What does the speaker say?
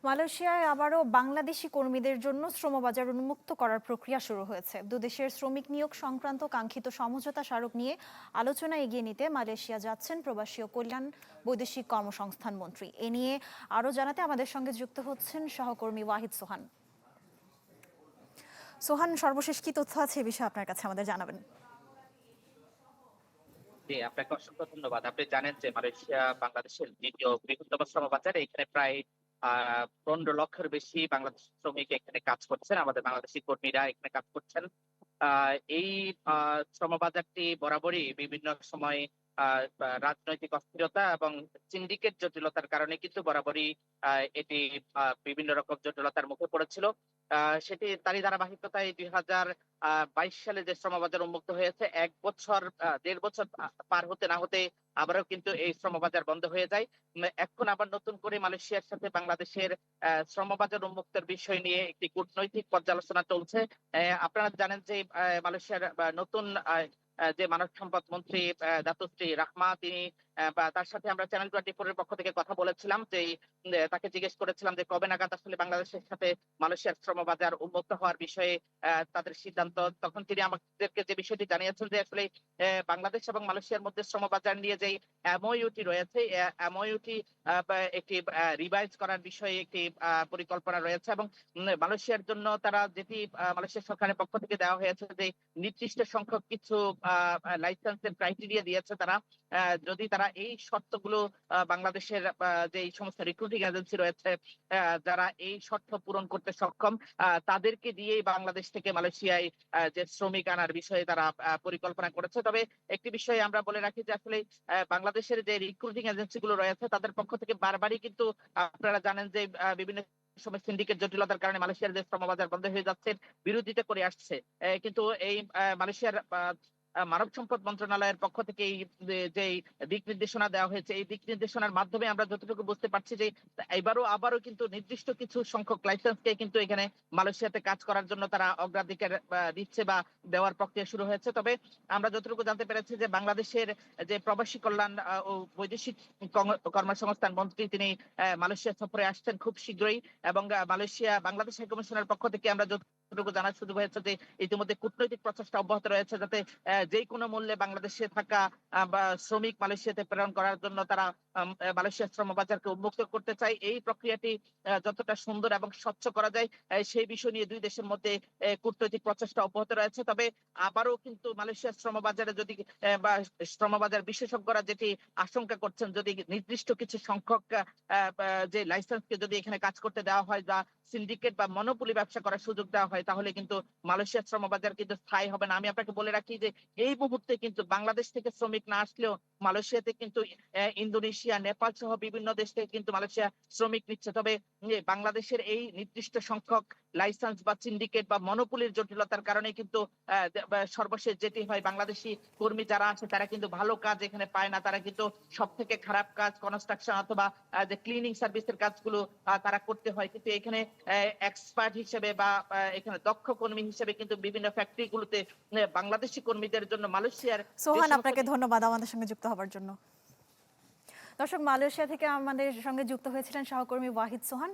মালয়েশিয়ায় আবারও বাংলাদেশি কর্মীদের জন্য শ্রমবাজার উন্মুক্ত করার প্রক্রিয়া শুরু হয়েছে। দুদেশের শ্রমিক নিয়োগ সংক্রান্ত কাঙ্ক্ষিত সমঝোতা স্মারক নিয়ে আলোচনা এগিয়ে নিতে মালয়েশিয়া যাচ্ছেন প্রবাসী ও কল্যাণ বৈদেশিক কর্মসংস্থান মন্ত্রী। এ নিয়ে আরও জানাতে আমাদের সঙ্গে যুক্ত হচ্ছেন সহকর্মী ওয়াহিদ সোহান। সোহান, সর্বশেষ কি তথ্য আছে এ বিষয়ে আপনার কাছে আমাদের জানাবেন? জি, আপনাকে অসংখ্য ধন্যবাদ। আপনি জানেন যে মালয়েশিয়া বাংলাদেশের দ্বিতীয় বৃহত্তম শ্রমবাজার। এখানে প্রায় ১৫ লক্ষের বেশি বাংলাদেশি শ্রমিক এখানে কাজ করছেন। আমাদের বাংলাদেশি কর্মীরা এখানে কাজ করছেন। এই শ্রমবাজারটি বরাবরই বিভিন্ন সময় আ বা রাজনৈতিক অস্থিরতা এবং সিন্ডিকেট জটিলতার কারণে কিন্তু বরাবরই এটি বিভিন্ন রকম জটিলতার মুখে পড়েছিল। সেটি তারই ধারাবাহিকতায় ২০২২ সালে যে শ্রমবাজার উন্মুক্ত হয়েছে, ১ বছর ১.৫ বছর পার হতে না হতে আবারও কিন্তু এই শ্রমবাজার বন্ধ হয়ে যায়। এখন আবার নতুন করে মালয়েশিয়ার সাথে বাংলাদেশের শ্রমবাজার উন্মুক্তের বিষয় নিয়ে একটি কূটনৈতিক পর্যালোচনা চলছে। আপনারা জানেন যে মালয়েশিয়ার নতুন যে মানব সম্পদ মন্ত্রী দাতুশ্রী রাহমা, তিনি বা তার সাথে আমরা চ্যানেল 24 এর পক্ষ থেকে কথা বলেছিলাম যে তাকে জিজ্ঞেস করেছিলাম যে কবে নাগাদ আসলে বাংলাদেশের সাথে মালয়েশিয়ার শ্রমবাজার উন্মুক্ত হওয়ার বিষয়ে তাদের সিদ্ধান্ত। তখন তিনি আমাদেরকে যে বিষয়টি জানিয়েছেন যে আসলে বাংলাদেশ এবং মালয়েশিয়ার মধ্যে শ্রমবাজার নিয়ে যেই এমওইউটি রয়েছে, এমওইউটি একটি রিভাইজ করার বিষয়ে একটি পরিকল্পনা রয়েছে এবং মালয়েশিয়ার জন্য তারা যেটি মালয়েশিয়া সরকারের পক্ষ থেকে দেওয়া হয়েছে যে নির্দিষ্ট সংখ্যক কিছু লাইসেন্সের ক্রাইটেরিয়া দিয়েছে তারা। যদি তারা এই শর্তগুলো বাংলাদেশের যে এই সমস্ত রিক্রুটিং এজেন্সি রয়েছে, যারা এই শর্ত পূরণ করতে সক্ষম, তাদেরকে দিয়েই বাংলাদেশ থেকে মালয়েশিয়ায় যে শ্রমিক আনার বিষয়ে তারা পরিকল্পনা করেছে। তবে একটি বিষয় আমরা বলে রাখি যে আসলে বাংলাদেশের যে রিক্রুটিং এজেন্সি গুলো রয়েছে তাদের পক্ষ থেকে বারবারই কিন্তু আপনারা জানেন যে বিভিন্ন সময় সিন্ডিকেট জটিলতার কারণে মালয়েশিয়ার যে শ্রমবাজার বন্ধ হয়ে যাচ্ছে বিরোধিতা করে আসছে। কিন্তু এই মালয়েশিয়ার মানব সম্পদ মন্ত্রণালয়ের পক্ষ থেকে এই যেই দিক নির্দেশনা দেওয়া হয়েছে, এই দিক নির্দেশনার মাধ্যমে আমরা যতটুকু বুঝতে পারছি যে আবারও কিন্তু নির্দিষ্ট কিছু সংখ্যক লাইসেন্সকে কিন্তু এখানে মালয়েশিয়াতে কাজ করার জন্য তারা অগ্রাধিকার দিচ্ছে বা দেওয়ার প্রক্রিয়া শুরু হয়েছে। তবে আমরা যতটুকু জানতে পেরেছি যে বাংলাদেশের যে প্রবাসী কল্যাণ ও বৈদেশিক কর্মসংস্থান মন্ত্রী, তিনি মালয়েশিয়া সফরে আসছেন খুব শীঘ্রই এবং মালয়েশিয়া বাংলাদেশ হাই কমিশনের পক্ষ থেকে আমরা যতটুকু জানার সুযোগ হয়েছে যে ইতিমধ্যে কূটনৈতিক প্রচেষ্টা অব্যাহত রয়েছে যাতে যে কোনো মূল্যে বাংলাদেশে থাকা বা শ্রমিক মালয়েশিয়াতে প্রেরণ করার জন্য তারা মালয়েশিয়ার শ্রমবাজারকে উন্মুক্ত করতে চায়। এই প্রক্রিয়াটি যতটা সুন্দর এবং স্বচ্ছ করা যায় সেই বিষয় নিয়ে দুই দেশের মধ্যে কূটনৈতিক প্রচেষ্টা অব্যাহত রয়েছে। তবে আবারও কিন্তু মালয়েশিয়ার শ্রমবাজারে যদি বা শ্রমবাজার বিশেষজ্ঞরা যেটি আশঙ্কা করছেন, যদি নির্দিষ্ট কিছু সংখ্যক যে লাইসেন্সকে যদি এখানে কাজ করতে দেওয়া হয় বা সিন্ডিকেট বা মনোপলি ব্যবসা করার সুযোগ দেওয়া হয়, তাহলে কিন্তু মালয়েশিয়ার শ্রমবাজার কিন্তু স্থায়ী হবে না। আমি আপনাকে বলে রাখি যে এই মুহূর্তে কিন্তু বাংলাদেশ থেকে শ্রমিক না আসলেও মালয়েশিয়াতে কিন্তু ইন্দোনেশিয়া, নেপাল সহ বিভিন্ন দেশ থেকে কিন্তু মালয়েশিয়া শ্রমিক নিচ্ছে। তবে বাংলাদেশের এই নির্দিষ্ট সংখ্যক লাইসেন্স বা সিন্ডিকেট বা মনোপলির জটিলতার কারণে কিন্তু সর্বশেষ যেটি হয়, বাংলাদেশি কর্মী যারা আছে তারা কিন্তু ভালো কাজ এখানে পায় না। তারা কিন্তু সব থেকে খারাপ কাজ কনস্ট্রাকশন অথবা যে ক্লিনিং সার্ভিসের কাজগুলো তারা করতে হয়। কিন্তু এখানে এক্সপার্ট হিসেবে বা এখানে দক্ষ কর্মী হিসেবে কিন্তু বিভিন্ন ফ্যাক্টরি গুলোতে বাংলাদেশি কর্মীদের জন্য মালয়েশিয়ার যে সোহান, সমস্ত আপনাকে ধন্যবাদ আমাদের সঙ্গে যুক্ত হবার জন্য। দর্শক, মালয়েশিয়া থেকে আমাদের সঙ্গে যুক্ত হয়েছিলেন সহকর্মী ওয়াহিদ সোহান।